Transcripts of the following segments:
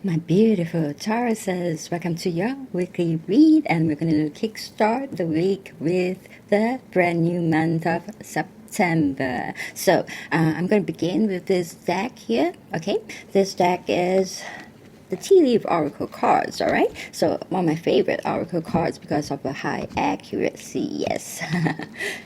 My beautiful Tauruses, welcome to your weekly read, and we're going to kickstart the week with the brand new month of September. So I'm going to begin with this deck here. Okay, this deck is the tea leaf oracle cards. All right, so one of my favorite oracle cards because of the high accuracy. Yes,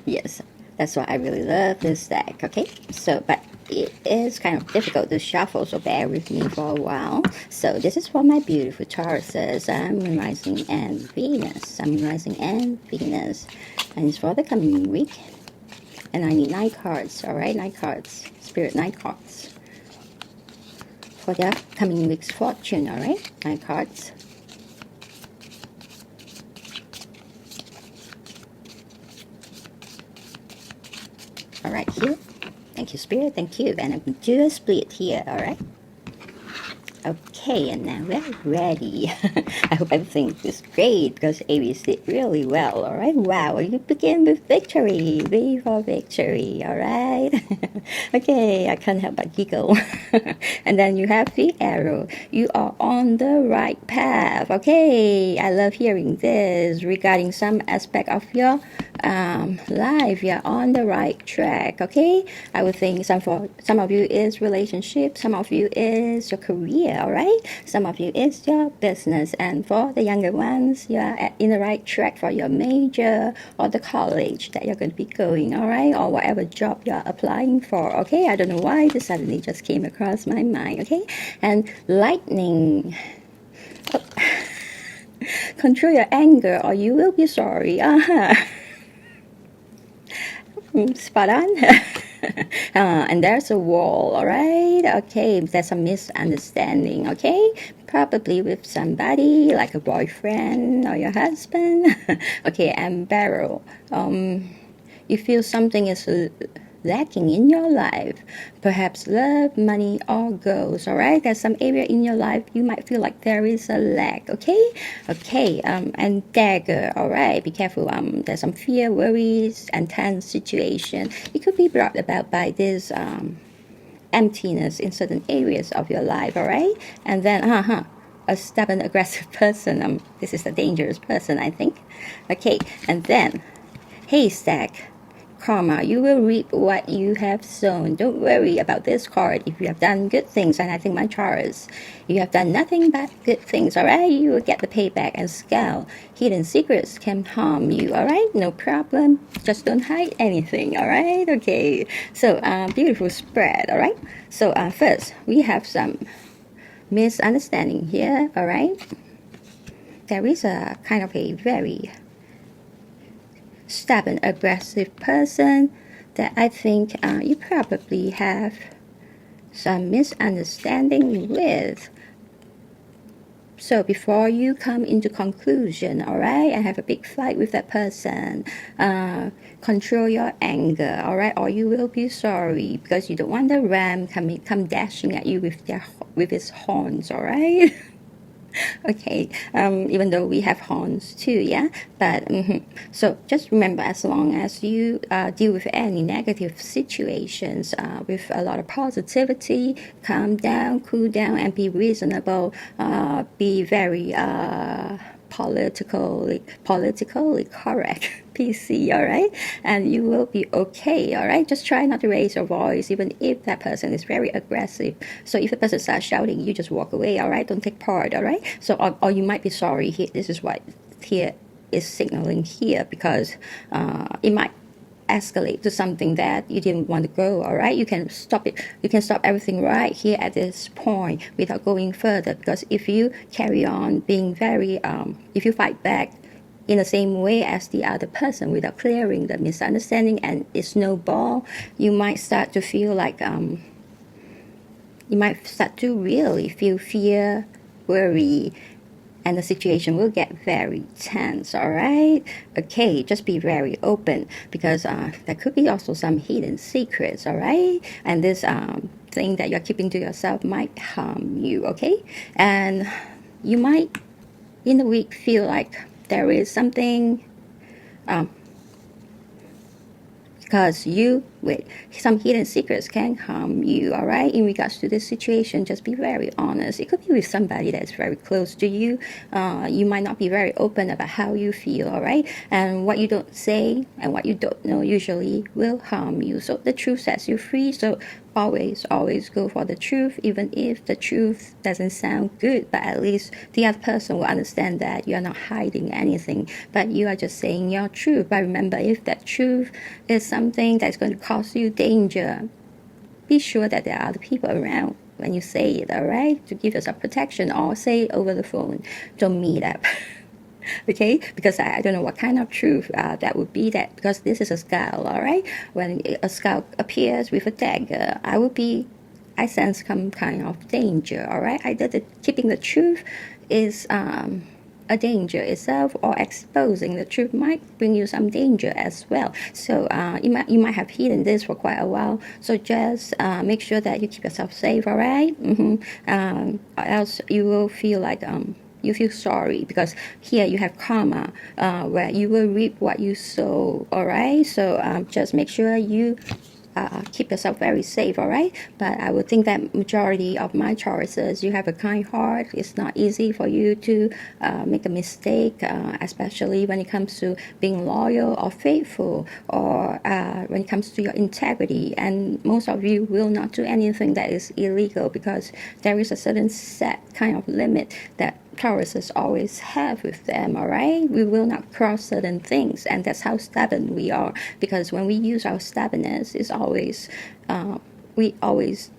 yes, that's why I really love this deck. Okay, so but it is kind of difficult to shuffle, so bear with me for a while. So this is for my beautiful Tauruses. I'm rising and Venus. I'm rising and Venus, and it's for the coming week. And I need 9 cards. All right, 9 cards. Spirit 9 cards for the coming week's fortune. All right, 9 cards. All right, here. Thank you, Spirit. Thank you. And I'm going to do a split here. All right. Okay, and now we're ready. I hope everything is great because Aries did really well. All right. Wow. You begin with victory. V for victory. All right. Okay. I can't help but giggle. And then you have the arrow. You are on the right path. Okay. I love hearing this regarding some aspect of your life. You're on the right track. Okay. I would think some of you is relationship, some of you is your career. All right, some of you is your business, and for the younger ones, you're in the right track for your major or the college that you're going to be going. All right, or whatever job you're applying for. Okay, I don't know why this suddenly just came across my mind. Okay, and lightning. Oh. Control your anger or you will be sorry. Spot on. And there's a wall. All right, okay, there's a misunderstanding. Okay, probably with somebody like a boyfriend or your husband. Okay, and barrel. You feel something is lacking in your life, perhaps love, money, or goals. All right, there's some area in your life you might feel like there is a lack. Okay, and dagger. All right, be careful. There's some fear, worries, and tense situation. It could be brought about by this emptiness in certain areas of your life. All right, and then a stubborn, aggressive person. This is a dangerous person, I think. Okay, and then haystack. Karma, you will reap what you have sown. Don't worry about this card if you have done good things. And I think my Taurus, you have done nothing but good things. All right, you will get the payback. And scale, hidden secrets can harm you. All right, no problem. Just don't hide anything. All right, okay. So beautiful spread. All right. So first we have some misunderstanding here. All right, there is a kind of a very stubborn, aggressive person that I think you probably have some misunderstanding with. So before you come into conclusion, all right, and have a big fight with that person, control your anger, all right, or you will be sorry because you don't want the ram come dashing at you with his horns, all right. Okay, even though we have horns too, yeah, but so just remember, as long as you deal with any negative situations with a lot of positivity, calm down, cool down, and be reasonable, be very politically correct, PC, all right, and you will be okay. All right, just try not to raise your voice even if that person is very aggressive. So if the person starts shouting, you just walk away. All right, don't take part. All right, so or you might be sorry here. This is what here is signaling here, because it might escalate to something that you didn't want to go. All right, you can stop it. You can stop everything right here at this point without going further, because if you carry on being very if you fight back in the same way as the other person without clearing the misunderstanding and it snowball, you might start to feel like you might start to really feel fear, worry, and the situation will get very tense. All right, okay, just be very open, because there could be also some hidden secrets. All right, and this thing that you're keeping to yourself might harm you. Okay, and you might in the week feel like there is something because you with some hidden secrets can harm you. All right, in regards to this situation, just be very honest. It could be with somebody that's very close to you. You might not be very open about how you feel. All right, and what you don't say and what you don't know usually will harm you. So the truth sets you free. So always go for the truth, even if the truth doesn't sound good, but at least the other person will understand that you are not hiding anything, but you are just saying your truth. But remember, if that truth is something that's going to cause you danger, be sure that there are other people around when you say it, all right, to give yourself protection, or say it over the phone. Don't meet up. Okay, because I don't know what kind of truth that would be, that because this is a skull. All right, when a skull appears with a dagger, I sense some kind of danger. All right, either keeping the truth is a danger itself, or exposing the truth might bring you some danger as well. So you might have hidden this for quite a while, so just make sure that you keep yourself safe. All right, or else you will feel like you feel sorry, because here you have karma, where you will reap what you sow. All right, so just make sure you keep yourself very safe. All right, but I would think that majority of my Tauruses, you have a kind heart. It's not easy for you to make a mistake, especially when it comes to being loyal or faithful, or when it comes to your integrity. And most of you will not do anything that is illegal, because there is a certain set kind of limit that Tauruses always have with them. All right, we will not cross certain things, and that's how stubborn we are, because when we use our stubbornness, it's always we always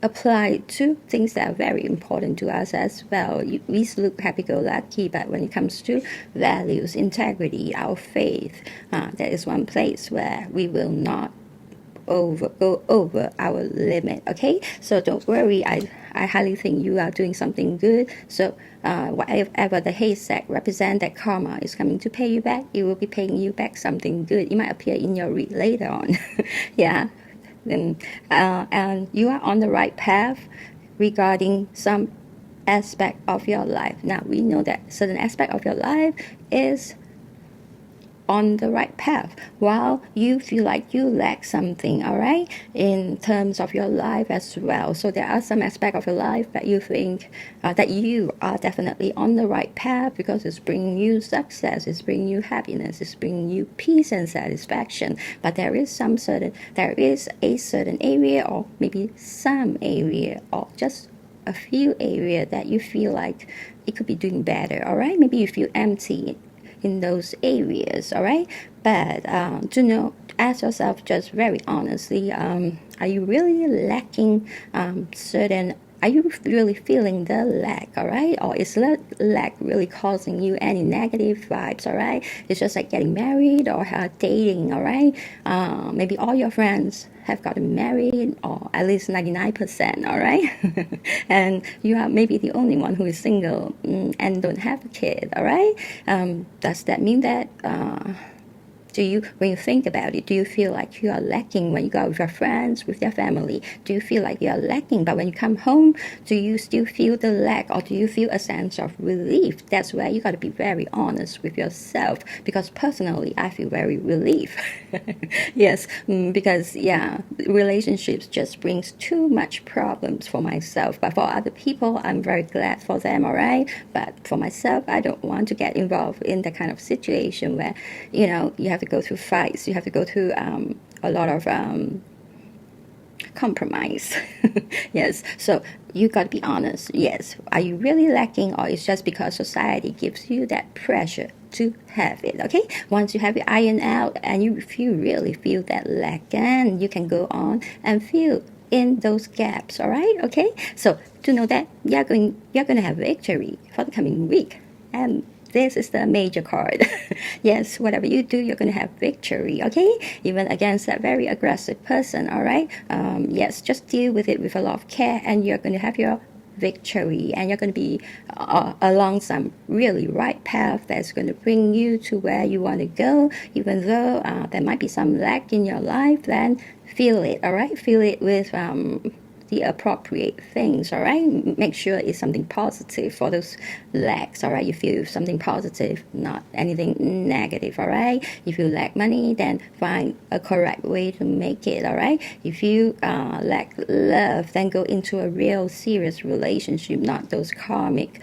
apply to things that are very important to us as well. We look happy-go-lucky, but when it comes to values, integrity, our faith, that is one place where we will not go over our limit. Okay, so don't worry. I highly think you are doing something good. So whatever the haystack represent, that karma is coming to pay you back. It will be paying you back something good. It might appear in your read later on. Yeah, and you are on the right path regarding some aspect of your life. Now we know that certain aspect of your life is on the right path, while you feel like you lack something, all right, in terms of your life as well. So there are some aspect of your life that you think that you are definitely on the right path, because it's bringing you success, it's bringing you happiness, it's bringing you peace and satisfaction. But there is a certain area, or maybe some area, or just a few area that you feel like it could be doing better. All right, maybe you feel empty in those areas. All right, but ask yourself just very honestly, are you really lacking certain, are you really feeling the lack? All right, or is the lack really causing you any negative vibes? All right, it's just like getting married or dating. All right, maybe all your friends have gotten married, or at least 99%, all right? And you are maybe the only one who is single and don't have a kid, all right? Does that mean that, when you think about it, do you feel like you are lacking when you go out with your friends, with your family? Do you feel like you are lacking? But when you come home, do you still feel the lack, or do you feel a sense of relief? That's where you got to be very honest with yourself, because personally, I feel very relief. Yes, because relationships just brings too much problems for myself. But for other people, I'm very glad for them, all right? But for myself, I don't want to get involved in the kind of situation where, you have to go through fights, you have to go through a lot of compromise. Yes, so you got to be honest. Yes, are you really lacking, or it's just because society gives you that pressure to have it? Okay, once you have it ironed out and you really feel that lack, and you can go on and fill in those gaps. All right, okay, so to know that you're going to have victory for the coming week, and this is the major card. Yes, whatever you do, you're going to have victory, okay? Even against that very aggressive person, all right? Yes, just deal with it with a lot of care, and you're going to have your victory, and you're going to be along some really right path that's going to bring you to where you want to go. Even though there might be some lack in your life, then feel it, all right? Feel it with the appropriate things, all right? Make sure it's something positive for those lacks, all right? You feel something positive, not anything negative, all right? If you lack money, then find a correct way to make it, all right? If you lack love, then go into a real serious relationship, not those karmic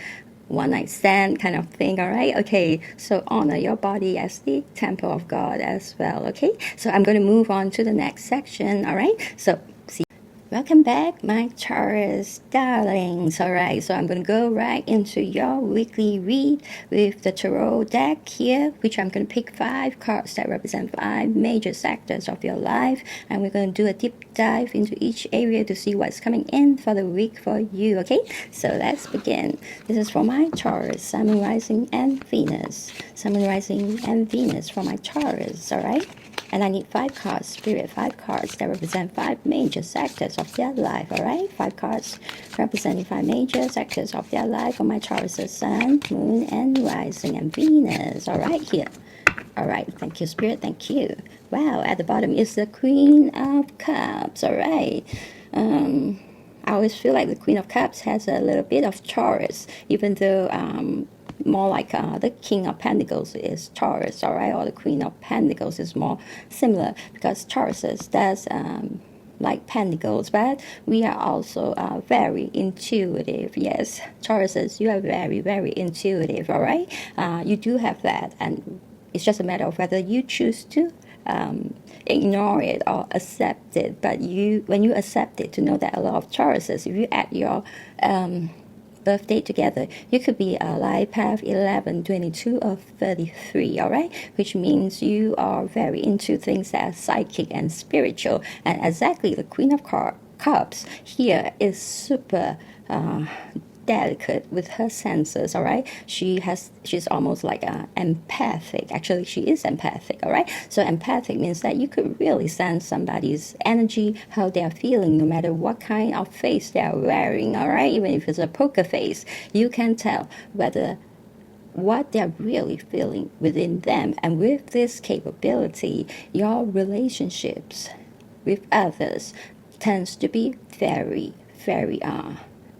one-night stand kind of thing, all right? Okay, so honor your body as the temple of God as well, okay? So I'm going to move on to the next section, all right? So see. Welcome back, my Taurus darlings. All right, so I'm going to go right into your weekly read with the tarot deck here, which I'm going to pick 5 cards that represent 5 major sectors of your life, and we're going to do a deep dive into each area to see what's coming in for the week for you, okay? So let's begin. This is for my Taurus, Sun, Rising, and Venus. Sun, Rising, and Venus for my Taurus, all right? And I need 5 cards, Spirit, 5 cards that represent 5 major sectors of their life, all right? 5 cards representing 5 major sectors of their life for my Taurus, Sun, Moon, and Rising, and Venus, all right, here. All right, thank you, Spirit, thank you. Wow, at the bottom is the Queen of Cups, all right. I always feel like the Queen of Cups has a little bit of Taurus, even though more like the King of Pentacles is Taurus, all right, or the Queen of Pentacles is more similar because Taurus does like Pentacles, but we are also very intuitive. Yes, Tauruses, you are very, very intuitive, all right? You do have that, and it's just a matter of whether you choose to ignore it or accept it. But when you accept it, to know that a lot of Tauruses, if you add your birthday together, you could be a life path 11, 22, or 33, all right, which means you are very into things that are psychic and spiritual. And exactly, the Queen of Cups here is super delicate with her senses, all right? She's almost like empathic. Actually, she is empathic, all right? So empathic means that you could really sense somebody's energy, how they're feeling, no matter what kind of face they're wearing, all right? Even if it's a poker face, you can tell whether what they're really feeling within them. And with this capability, your relationships with others tends to be very, very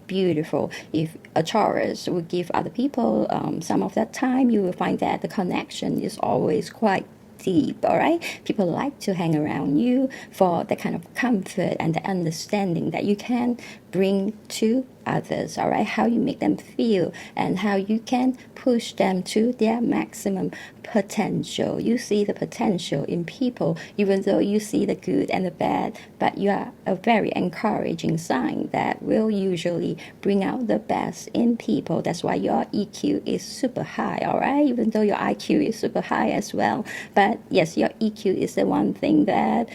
beautiful. If a Taurus would give other people some of that time, you will find that the connection is always quite deep, all right? People like to hang around you for the kind of comfort and the understanding that you can bring to others, all right? How you make them feel and how you can push them to their maximum potential. You see the potential in people, even though you see the good and the bad, but you are a very encouraging sign that will usually bring out the best in people. That's why your EQ is super high, all right? Even though your IQ is super high as well. But yes, your EQ is the one thing that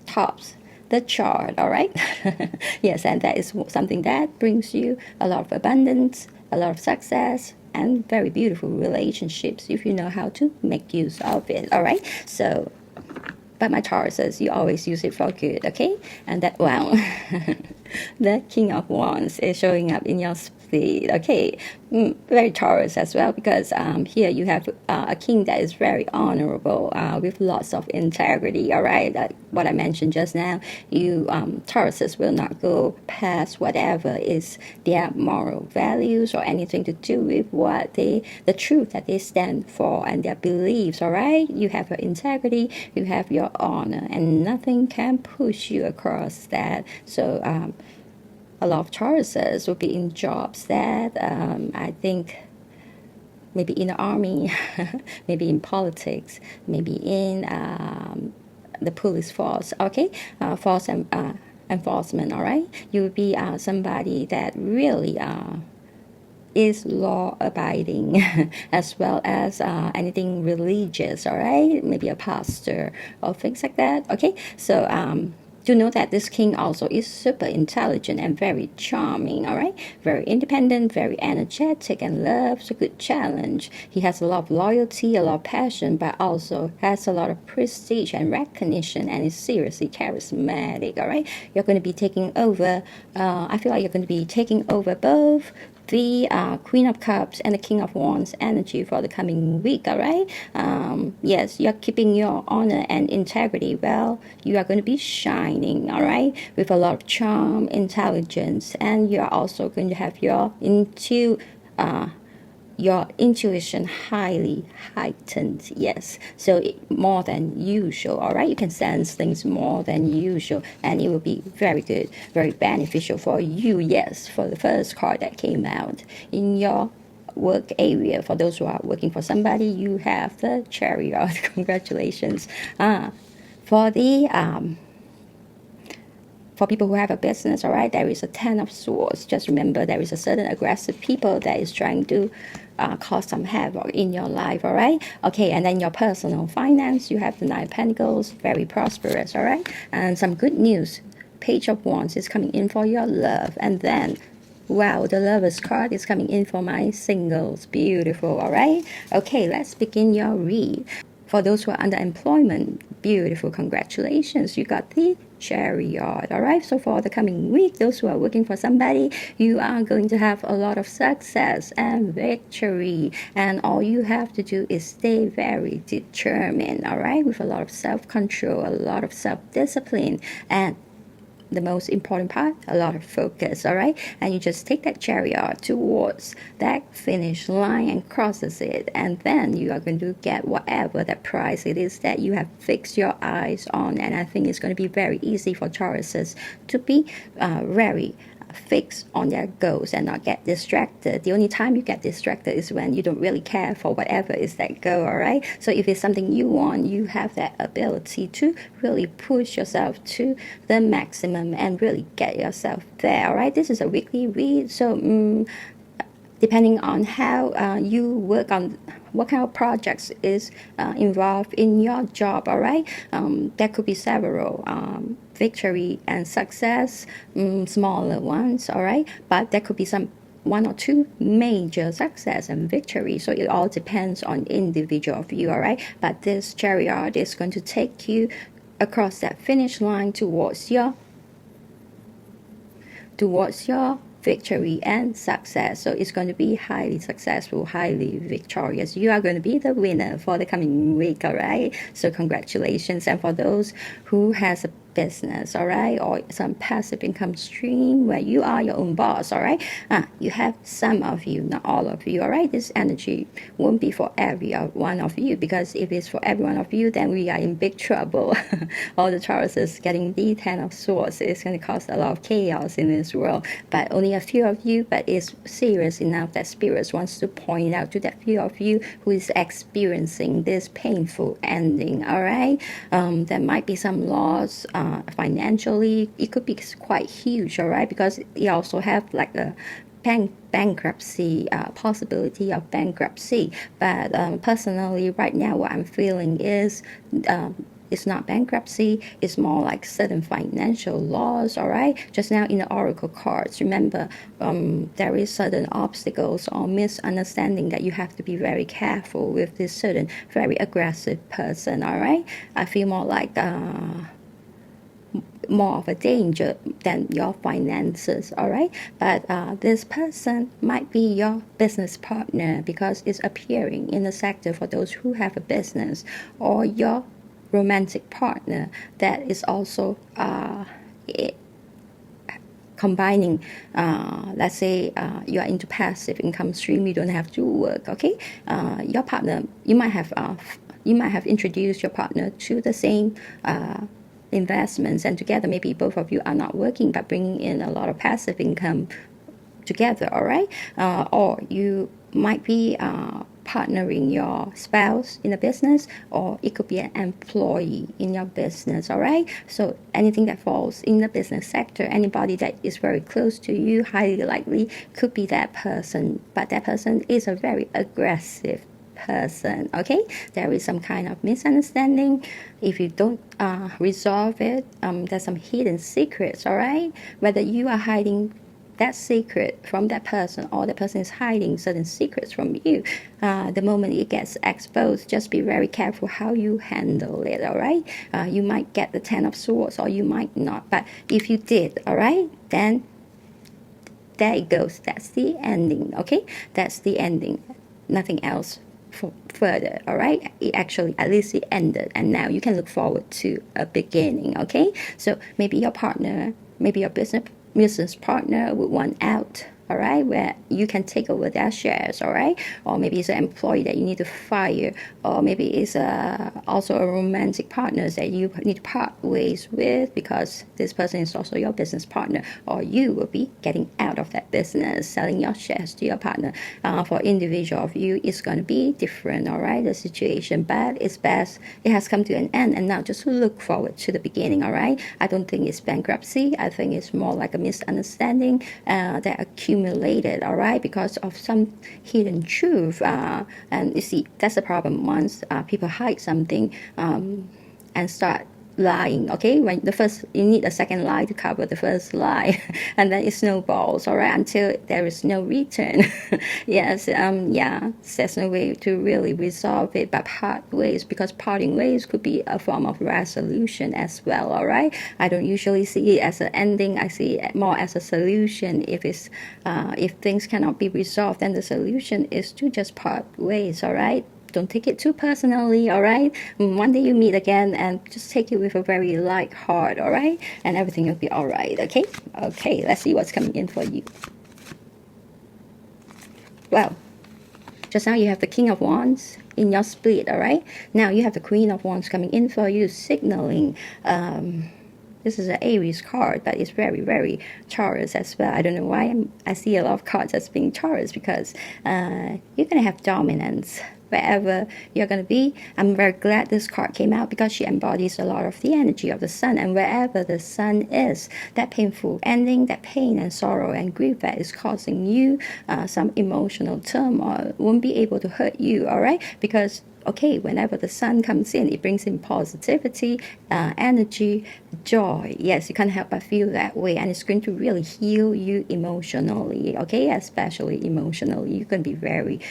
tops the chart, all right? Yes, and that is something that brings you a lot of abundance, a lot of success, and very beautiful relationships if you know how to make use of it, all right? So, but my Taurus says you always use it for good, okay? And that, wow, the King of Wands is showing up in your feed, okay? Very Taurus as well, because here you have a king that is very honorable with lots of integrity, all right? What I mentioned just now, you Tauruses will not go past whatever is their moral values or anything to do with what the truth that they stand for and their beliefs, all right? You have your integrity, you have your honor, and nothing can push you across that. So a lot of Tauruses will be in jobs that I think maybe in the army, maybe in politics, maybe in the police force, okay? Force and enforcement, all right? You will be somebody that really is law-abiding as well as anything religious, all right? Maybe a pastor or things like that, okay? So to know that this king also is super intelligent and very charming, all right? Very independent, very energetic, and loves a good challenge. He has a lot of loyalty, a lot of passion, but also has a lot of prestige and recognition, and is seriously charismatic, all right? You're going to be taking over, I feel like you're going to be taking over both the Queen of Cups and the King of Wands energy for the coming week, all right? Yes, you're keeping your honor and integrity well. You are going to be shining, all right, with a lot of charm, intelligence, and you're also going to have your intuition highly heightened. Yes, so more than usual, all right? You can sense things more than usual, and it will be very good, very beneficial for you. Yes, for the first card that came out in your work area, for those who are working for somebody, you have the Chariot. Congratulations. For the for people who have a business, all right, there is a 10 of Swords. Just remember, there is a certain aggressive people that is trying to cause some havoc in your life, all right? Okay, and then your personal finance, you have the 9 of Pentacles, very prosperous, all right? And some good news, Page of Wands is coming in for your love. And then, wow, the Lover's card is coming in for my singles. Beautiful, all right? Okay, let's begin your read. For those who are under employment, beautiful, congratulations, you got the Chariot, all right? So for the coming week, those who are working for somebody, you are going to have a lot of success and victory, and all you have to do is stay very determined, all right, with a lot of self-control, a lot of self-discipline, and the most important part, a lot of focus, all right? And you just take that Chariot towards that finish line and crosses it, and then you are going to get whatever that prize it is that you have fixed your eyes on. And I think it's going to be very easy for Tauruses to be very fix on their goals and not get distracted. The only time you get distracted is when you don't really care for whatever is that goal, all right? So if it's something you want, you have that ability to really push yourself to the maximum and really get yourself there, all right? This is a weekly read, so depending on how you work on what kind of projects is involved in your job, all right? There could be several victory and success, smaller ones, all right? But there could be some 1 or 2 major success and victory. So it all depends on individual of you, all right? But this Chariot is going to take you across that finish line towards your victory and success. So it's going to be highly successful, highly victorious. You are going to be the winner for the coming week, all right? So congratulations. And for those who has a business, all right, or some passive income stream where you are your own boss, all right, you have some of you, not all of you, all right? This energy won't be for every one of you, because if it's for every one of you, then we are in big trouble. All the Tauruses getting the 10 of Swords is going to cause a lot of chaos in this world. But only a few of you, but it's serious enough that Spirit wants to point out to that few of you who is experiencing this painful ending, all right? There might be some loss financially. It could be quite huge, all right, because you also have like a bankruptcy, possibility of bankruptcy. But personally, right now, what I'm feeling is it's not bankruptcy, it's more like certain financial loss, all right? Just now in the oracle cards, remember, there is certain obstacles or misunderstanding that you have to be very careful with this certain very aggressive person, all right? I feel more like more of a danger than your finances, all right? But this person might be your business partner, because it's appearing in the sector for those who have a business, or your romantic partner that is also combining, let's say you are into passive income stream, you don't have to work, okay? Your partner, you might have introduced your partner to the same investments, and together maybe both of you are not working but bringing in a lot of passive income together, all right? Or you might be partnering your spouse in a business, or it could be an employee in your business, all right? So anything that falls in the business sector, anybody that is very close to you, highly likely could be that person. But that person is a very aggressive person, okay? There is some kind of misunderstanding. If you don't resolve it, there's some hidden secrets, all right? Whether you are hiding that secret from that person, or the person is hiding certain secrets from you, the moment it gets exposed, just be very careful how you handle it, all right? You might get the 10 of Swords, or you might not. But if you did, all right, then there it goes. That's the ending, okay? That's the ending. Nothing else further, all right? It actually, at least it ended, and now you can look forward to a beginning, okay? So maybe your partner, maybe your business partner would want out, all right, where you can take over their shares, all right? Or maybe it's an employee that you need to fire, or maybe it's also a romantic partner that you need to part ways with because this person is also your business partner, or you will be getting out of that business, selling your shares to your partner. For individual of you, it's going to be different, all right, the situation, but it's best it has come to an end, and now just look forward to the beginning, all right? I don't think it's bankruptcy. I think it's more like a misunderstanding that accumulated, all right, because of some hidden truth. And you see, that's the problem. Once people hide something and start lying, okay, when the first, you need a second lie to cover the first lie, and then it snowballs, all right, until there is no return. Yes, yeah, there's no way to really resolve it but part ways, because parting ways could be a form of resolution as well, all right? I don't usually see it as an ending. I see it more as a solution. If things cannot be resolved, then the solution is to just part ways, all right? Don't take it too personally, all right? One day you meet again, and just take it with a very light heart, all right? And everything will be all right, okay? Okay, let's see what's coming in for you. Well, just now you have the King of Wands in your split, all right? Now you have the Queen of Wands coming in for you, signaling this is an Aries card, but it's very, very Taurus as well. I don't know why I see a lot of cards as being Taurus, because you're going to have dominance wherever you're going to be. I'm very glad this card came out because she embodies a lot of the energy of the sun, and wherever the sun is, that painful ending, that pain and sorrow and grief that is causing you some emotional turmoil won't be able to hurt you, all right? Because okay, whenever the sun comes in, it brings in positivity, energy, joy. Yes, you can't help but feel that way, and it's going to really heal you emotionally, okay? Especially emotionally, you can be very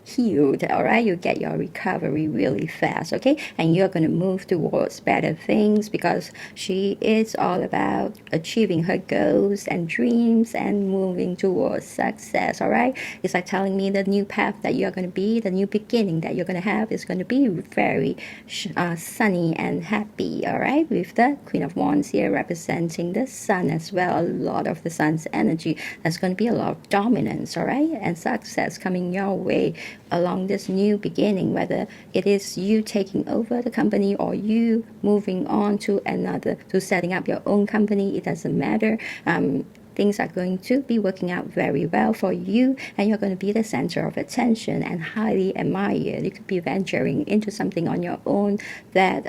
healed, all right? You get your recovery really fast, okay? And you're going to move towards better things, because she is all about achieving her goals and dreams and moving towards success, all right? It's like telling me the new path that you're going to be, the new beginning that you're going to have is going to be very sunny and happy, all right? With the Queen of Wands here representing the sun as well, a lot of the sun's energy. There's going to be a lot of dominance, all right? And success coming your way along this new beginning, whether it is you taking over the company or you moving on to another, to setting up your own company, it doesn't matter. Things are going to be working out very well for you, and you're going to be the center of attention and highly admired. You could be venturing into something on your own that,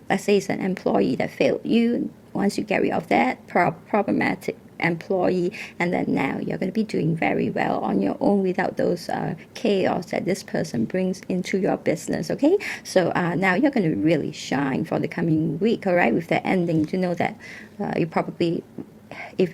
let's say it's an employee that failed you. Once you get rid of that problematic employee, and then now you're going to be doing very well on your own without those chaos that this person brings into your business, okay? So now you're going to really shine for the coming week, all right? With the ending, to know that you probably, if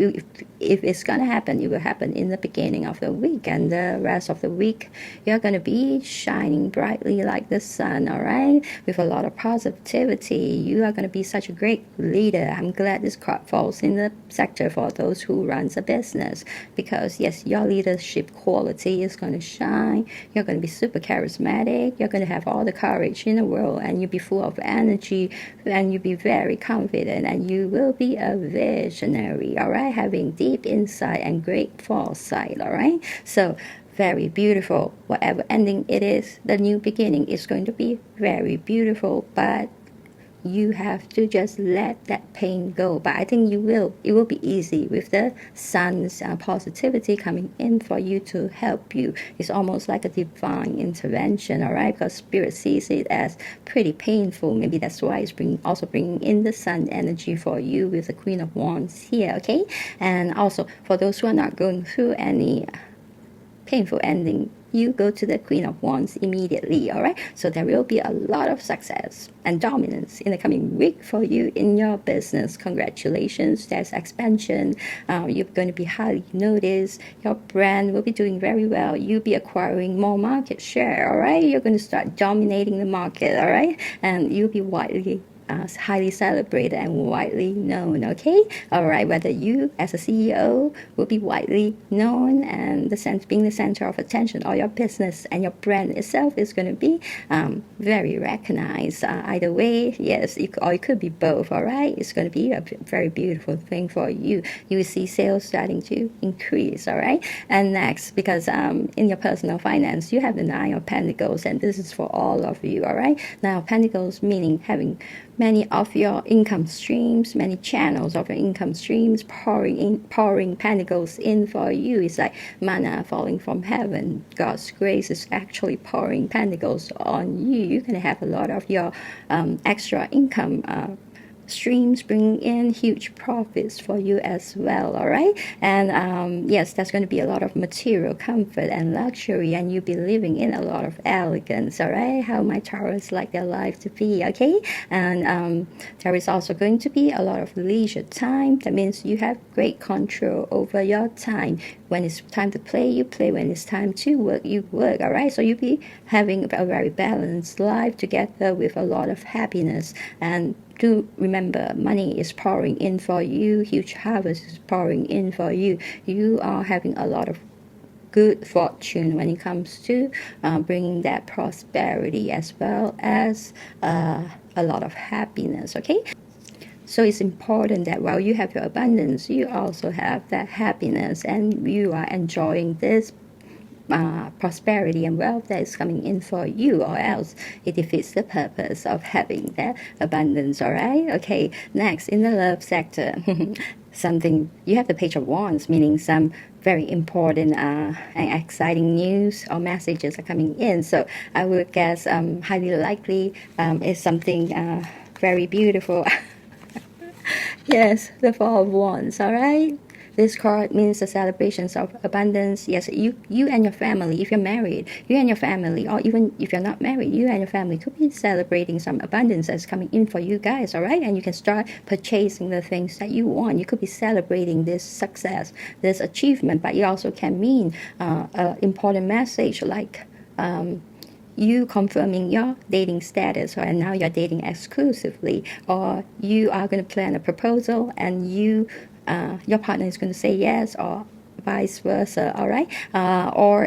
it's going to happen, it will happen in the beginning of the week, and the rest of the week you're going to be shining brightly like the sun, all right, with a lot of positivity. You are going to be such a great leader. I'm glad this card falls in the sector for those who runs a business, because yes, your leadership quality is going to shine. You're going to be super charismatic. You're going to have all the courage in the world, and you'll be full of energy, and you'll be very confident, and you will be a visionary, all right, having deep insight and great foresight, all right? So very beautiful. Whatever ending it is, the new beginning is going to be very beautiful, but you have to just let that pain go. But I think it will be easy with the sun's positivity coming in for you to help you. It's almost like a divine intervention, all right? Because spirit sees it as pretty painful. Maybe that's why it's also bringing in the sun energy for you with the Queen of Wands here, okay? And also for those who are not going through any painful ending, you go to the Queen of Wands immediately, all right? So there will be a lot of success and dominance in the coming week for you in your business. Congratulations, there's expansion. You're going to be highly noticed. Your brand will be doing very well. You'll be acquiring more market share, all right? You're going to start dominating the market, all right? And you'll be widely highly celebrated and widely known, okay? All right, whether you as a CEO will be widely known and being the center of attention, or your business and your brand itself is going to be very recognized. Either way, yes, or it could be both, all right? It's going to be a very beautiful thing for you. You will see sales starting to increase, all right? And next, because in your personal finance, you have the Nine of Pentacles, and this is for all of you, all right? Now, Pentacles meaning having many of your income streams, many channels of your income streams pouring Pentacles in for you. It's like manna falling from heaven. God's grace is actually pouring Pentacles on you. You're going to have a lot of your extra income streams bringing in huge profits for you as well, all right? And yes, there's going to be a lot of material comfort and luxury, and you'll be living in a lot of elegance, all right? How my Taurus like their life to be, okay? And there is also going to be a lot of leisure time. That means you have great control over your time. When it's time to play, you play. When it's time to work, you work, all right? So you'll be having a very balanced life together with a lot of happiness. And do remember, money is pouring in for you. Huge harvest is pouring in for you. You are having a lot of good fortune when it comes to bringing that prosperity, as well as a lot of happiness, okay? So it's important that while you have your abundance, you also have that happiness, and you are enjoying this prosperity and wealth that is coming in for you, or else it defeats the purpose of having that abundance, all right? Okay, next, in the love sector, something, you have the Page of Wands, meaning some very important and exciting news or messages are coming in. So I would guess highly likely is something very beautiful. Yes, the Four of Wands, all right? This card means the celebrations of abundance. Yes, you and your family, if you're married, you and your family, or even if you're not married, you and your family could be celebrating some abundance that's coming in for you guys, all right? And you can start purchasing the things that you want. You could be celebrating this success, this achievement, but it also can mean an important message like you confirming your dating status, or and now you're dating exclusively, or you are going to plan a proposal and your partner is going to say yes, or vice versa, all right? Or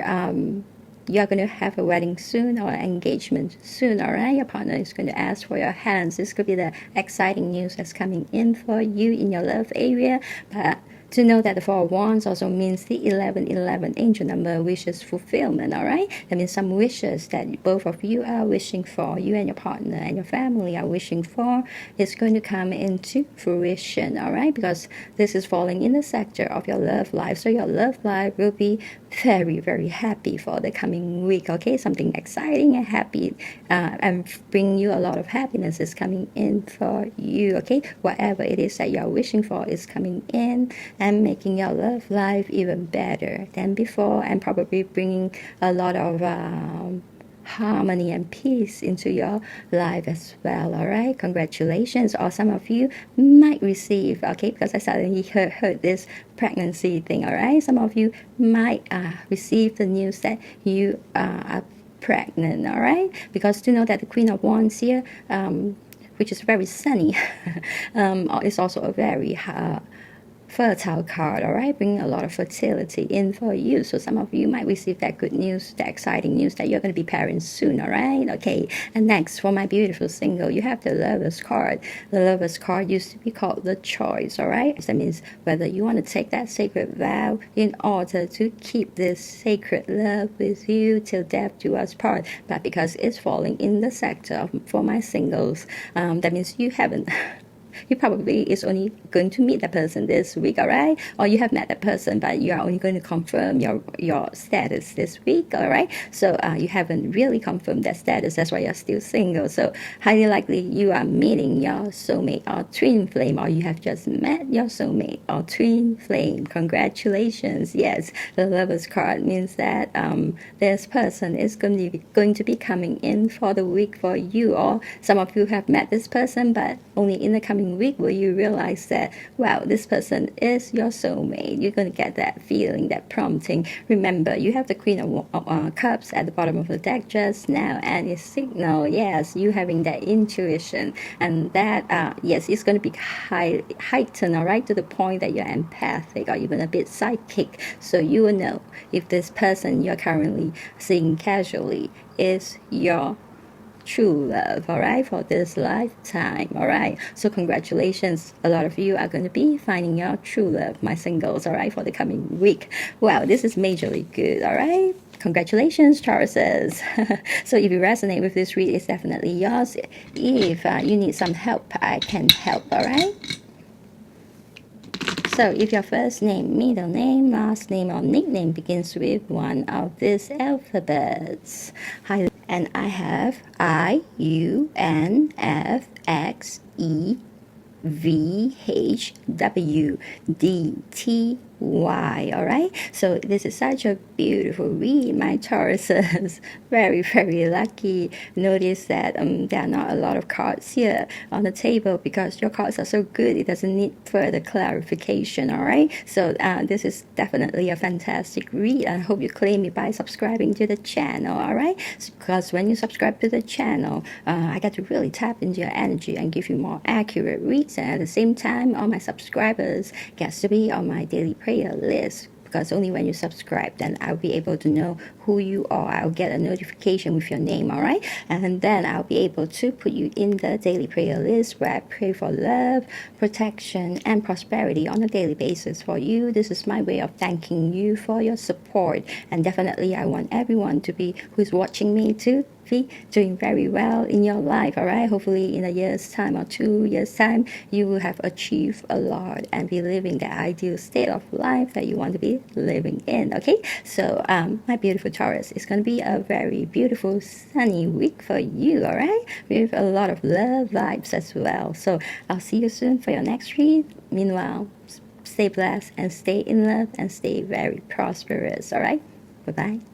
you're going to have a wedding soon, or engagement soon, all right? Your partner is going to ask for your hands. This could be the exciting news that's coming in for you in your love area. But to know that the Four of Wands also means the 1111 angel number, wishes fulfillment, all right? That means some wishes that both of you are wishing for, you and your partner and your family are wishing for, is going to come into fruition, all right? Because this is falling in the sector of your love life. So your love life will be very, very happy for the coming week, okay? Something exciting and happy and bring you a lot of happiness is coming in for you, okay? Whatever it is that you're wishing for is coming in and making your love life even better than before, and probably bringing a lot of harmony and peace into your life as well, all right? Congratulations. Or some of you might receive, okay, because I suddenly heard this pregnancy thing, all right? Some of you might receive the news that you are pregnant, all right? Because to know that the Queen of Wands here, which is very sunny, is also a very fertile card, all right, bringing a lot of fertility in for you. So some of you might receive that good news, that exciting news that you're going to be parents soon, all right? Okay, and next, for my beautiful single, you have the Lover's card. The Lover's card used to be called the Choice, all right? That means whether you want to take that sacred vow in order to keep this sacred love with you till death do us part. But because it's falling in the sector for my singles, that means you haven't you probably is only going to meet that person this week, all right? Or you have met that person, but you are only going to confirm your status this week, all right? So you haven't really confirmed that status. That's why you're still single. So highly likely you are meeting your soulmate or twin flame, or you have just met your soulmate or twin flame. Congratulations. Yes, the Lover's card means that this person is going to be coming in for the week for you, or some of you have met this person, but only in the coming coming week will you realize that, wow, this person is your soulmate. You're going to get that feeling, that prompting. Remember, you have the Queen of Cups at the bottom of the deck just now, and it signal, yes, you having that intuition, and that, yes, it's going to be heightened, all right, to the point that you're empathic or even a bit psychic. So you will know if this person you're currently seeing casually is your true love, all right, for this lifetime, all right. So congratulations, a lot of you are going to be finding your true love, my singles, all right, for the coming week. Wow, this is majorly good, all right. Congratulations, Tauruses. So if you resonate with this read, it's definitely yours. If you need some help, I can help, all right. So if your first name, middle name, last name, or nickname begins with one of these alphabets, and I have I, U, N, F, X, E, V, H, W, D, T, Y, all right? So this is such a beautiful read, my Tauruses. Very, very lucky. Notice that there are not a lot of cards here on the table because your cards are so good, it doesn't need further clarification, all right? So this is definitely a fantastic read. I hope you claim it by subscribing to the channel, all right? Because when you subscribe to the channel, I get to really tap into your energy and give you more accurate reads. And at the same time, all my subscribers get to be on my daily prayer list, because only when you subscribe then I'll be able to know who you are. I'll get a notification with your name, all right, and then I'll be able to put you in the daily prayer list where I pray for love, protection, and prosperity on a daily basis for you. This is my way of thanking you for your support, and definitely I want everyone to be who's watching me to be doing very well in your life, all right. Hopefully in a year's time or 2 years time you will have achieved a lot and be living the ideal state of life that you want to be living in, okay. So my beautiful Taurus, it's going to be a very beautiful sunny week for you, all right, with a lot of love vibes as well. So I'll see you soon for your next read. Meanwhile, stay blessed and stay in love and stay very prosperous, all right. Bye bye.